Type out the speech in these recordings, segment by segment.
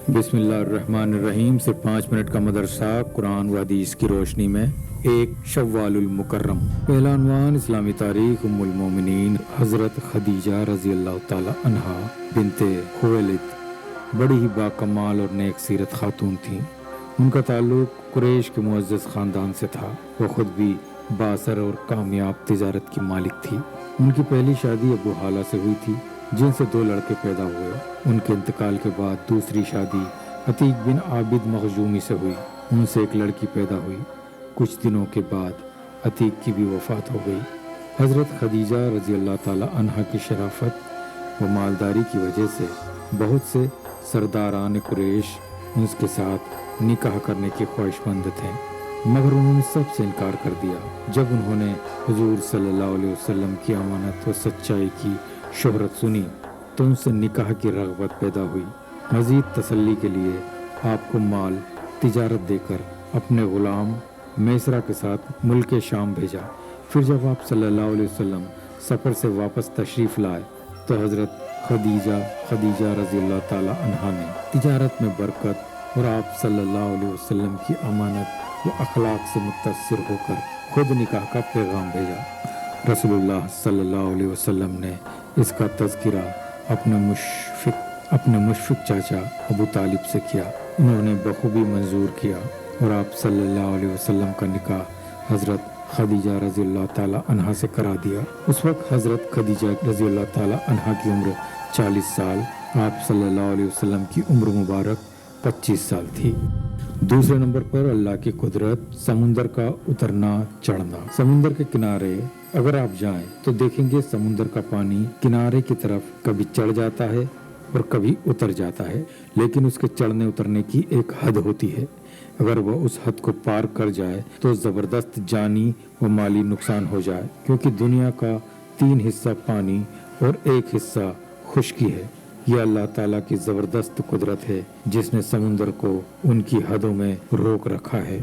بسم اللہ الرحمن الرحیم سے 5 منٹ کا مدرسہ قرآن و حدیث کی روشنی میں 1 شوال المکرم۔ پہلا عنوان اسلامی تاریخ۔ ام المومنین حضرت خدیجہ رضی اللہ تعالی عنہا بنت خویلد بڑی ہی باکمال اور نیک سیرت خاتون تھیں۔ ان کا تعلق قریش کے معزز خاندان سے تھا۔ وہ خود بھی بااثر اور کامیاب تجارت کی مالک تھی۔ ان کی پہلی شادی ابو حالہ سے ہوئی تھی، جن سے 2 لڑکے پیدا ہوئے۔ ان کے انتقال کے بعد دوسری شادی عتیق بن عابد مخزومی سے ہوئی۔ ان سے 1 لڑکی پیدا ہوئی۔ کچھ دنوں کے بعد عتیق کی بھی وفات ہو گئی۔ حضرت خدیجہ رضی اللہ تعالی عنہا کی شرافت و مالداری کی وجہ سے بہت سے سرداران قریش ان کے ساتھ نکاح کرنے کی خواہش مند تھے، مگر انہوں نے سب سے انکار کر دیا۔ جب انہوں نے حضور صلی اللہ علیہ وسلم کی امانت و سچائی کی شہرت سنی تو ان سے نکاح کی رغبت پیدا ہوئی۔ مزید تسلی کے لیے آپ کو مال تجارت دے کر اپنے غلام میسرہ کے ساتھ ملک شام بھیجا۔ پھر جب آپ صلی اللہ علیہ وسلم سفر سے واپس تشریف لائے تو حضرت خدیجہ رضی اللہ تعالی عنہا نے تجارت میں برکت اور آپ صلی اللہ علیہ وسلم کی امانت و اخلاق سے متاثر ہو کر خود نکاح کا پیغام بھیجا۔ رسول اللہ صلی اللہ علیہ وسلم نے اس کا تذکرہ اپنے مشفق چاچا ابو طالب سے کیا۔ انہوں نے بخوبی منظور کیا اور آپ صلی اللہ علیہ وسلم کا نکاح حضرت خدیجہ رضی اللہ تعالی عنہا سے کرا دیا۔ اس وقت حضرت خدیجہ رضی اللہ تعالی عنہا کی عمر 40 سال، آپ صلی اللہ علیہ وسلم کی عمر مبارک 25 سال تھی۔ دوسرے نمبر پر اللہ کی قدرت، سمندر کا اترنا چڑھنا۔ سمندر کے کنارے اگر آپ جائیں تو دیکھیں گے سمندر کا پانی کنارے کی طرف کبھی چڑھ جاتا ہے اور کبھی اتر جاتا ہے، لیکن اس کے چڑھنے اترنے کی ایک حد ہوتی ہے۔ اگر وہ اس حد کو پار کر جائے تو زبردست جانی و مالی نقصان ہو جائے، کیونکہ دنیا کا 3 حصہ پانی اور 1 حصہ خشکی ہے۔ یہ اللہ تعالیٰ کی زبردست قدرت ہے جس نے سمندر کو ان کی حدوں میں روک رکھا ہے۔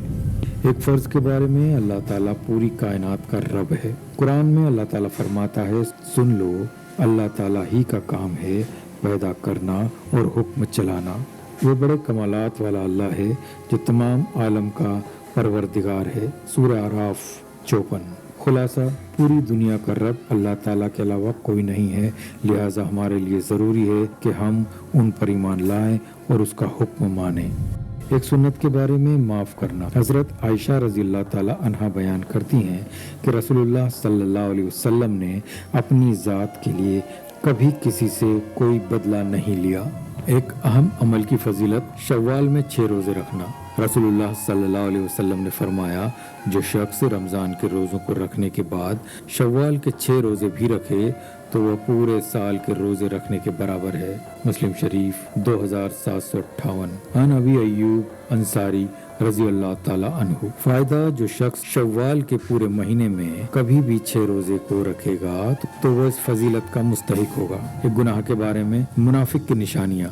ایک فرض کے بارے میں اللہ تعالیٰ پوری کائنات کا رب ہے۔ قرآن میں اللہ تعالیٰ فرماتا ہے، سن لو اللہ تعالیٰ ہی کا کام ہے پیدا کرنا اور حکم چلانا۔ وہ بڑے کمالات والا اللہ ہے جو تمام عالم کا پروردگار ہے۔ سورہ اعراف 54۔ خلاصہ، پوری دنیا کا رب اللہ تعالیٰ کے علاوہ کوئی نہیں ہے، لہٰذا ہمارے لیے ضروری ہے کہ ہم ان پر ایمان لائیں اور اس کا حکم مانیں۔ ایک سنت کے بارے میں معاف کرنا۔ حضرت عائشہ رضی اللہ تعالی عنہا بیان کرتی ہیں کہ رسول اللہ صلی اللہ علیہ وسلم نے اپنی ذات کے لیے کبھی کسی سے کوئی بدلہ نہیں لیا۔ ایک اہم عمل کی فضیلت شوال میں 6 روزے رکھنا۔ رسول اللہ صلی اللہ علیہ وسلم نے فرمایا، جو شخص رمضان کے روزوں کو رکھنے کے بعد شوال کے 6 روزے بھی رکھے تو وہ پورے سال کے روزے رکھنے کے برابر ہے۔ مسلم شریف 2758۔ عن ابی ایوب انصاری رضی اللہ تعالی عنہ۔ فائدہ، جو شخص شوال کے پورے مہینے میں کبھی بھی 6 روزے کو رکھے گا تو وہ اس فضیلت کا مستحق ہوگا۔ ایک گناہ کے بارے میں منافق کی نشانیاں۔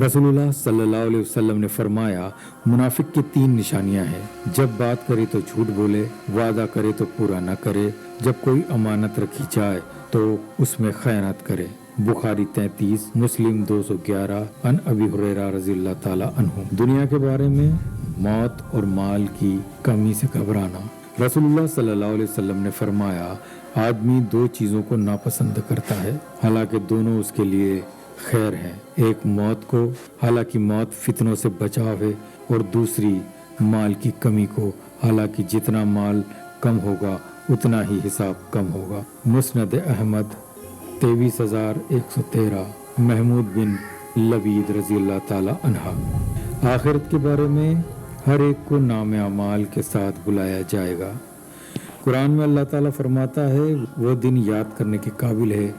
رسول اللہ صلی اللہ علیہ وسلم نے فرمایا، منافق کی 3 نشانیاں ہیں۔ جب بات کرے تو جھوٹ بولے، وعدہ کرے تو پورا نہ کرے، جب کوئی امانت رکھی جائے تو اس میں خیانت کرے۔ بخاری 33، مسلم 211۔ عن ابی ہریرہ رضی اللہ تعالی عنہ۔ دنیا کے بارے میں موت اور مال کی کمی سے گھبرانا۔ رسول اللہ صلی اللہ علیہ وسلم نے فرمایا، آدمی 2 چیزوں کو ناپسند کرتا ہے، حالانکہ دونوں اس کے لیے خیر ہے۔ ایک موت کو، حالانکہ موت فتنوں سے بچاؤ ہے، اور دوسری مال کی کمی کو، حالانکہ جتنا مال کم ہوگا اتنا ہی حساب کم ہوگا۔ مسند احمد 23113۔ محمود بن لبید رضی اللہ تعالی عنہ۔ آخرت کے بارے میں ہر ایک کو نام اعمال کے ساتھ بلایا جائے گا۔ قرآن میں اللہ تعالیٰ فرماتا ہے، وہ دن یاد کرنے کے قابل ہے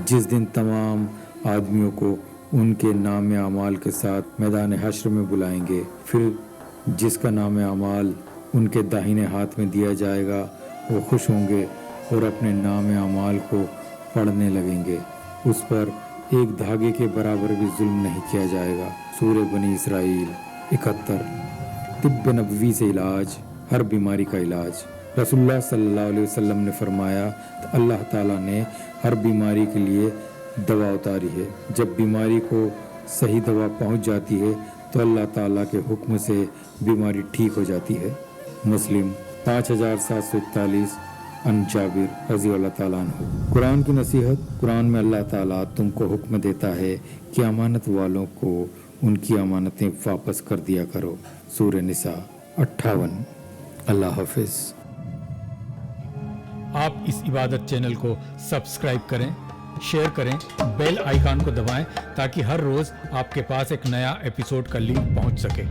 جس دن تمام آدمیوں کو ان کے نام اعمال کے ساتھ میدان حشر میں بلائیں گے۔ پھر جس کا نام اعمال ان کے داہنے ہاتھ میں دیا جائے گا وہ خوش ہوں گے اور اپنے نام اعمال کو پڑھنے لگیں گے۔ اس پر ایک دھاگے کے برابر بھی ظلم نہیں کیا جائے گا۔ سورہ بنی اسرائیل 71۔ طب نبوی سے علاج، ہر بیماری کا علاج۔ رسول اللہ صلی اللہ علیہ وسلم نے فرمایا، اللہ تعالیٰ نے ہر بیماری کے لیے دوا اتاری ہے۔ جب بیماری کو صحیح دوا پہنچ جاتی ہے تو اللہ تعالیٰ کے حکم سے بیماری ٹھیک ہو جاتی ہے۔ مسلم 5741 ان جابر رضی اللہ تعالیٰ عنہ۔ قرآن کی نصیحت۔ قرآن میں اللہ تعالیٰ تم کو حکم دیتا ہے کہ امانت والوں کو ان کی امانتیں واپس کر دیا کرو۔ سورہ نساء 58۔ اللہ حافظ۔ آپ اس عبادت چینل کو سبسکرائب کریں، شیئر کریں، بیل آئیکن کو دبائیں تاکہ ہر روز آپ کے پاس ایک نیا ایپیسوڈ کا لنک پہنچ سکے۔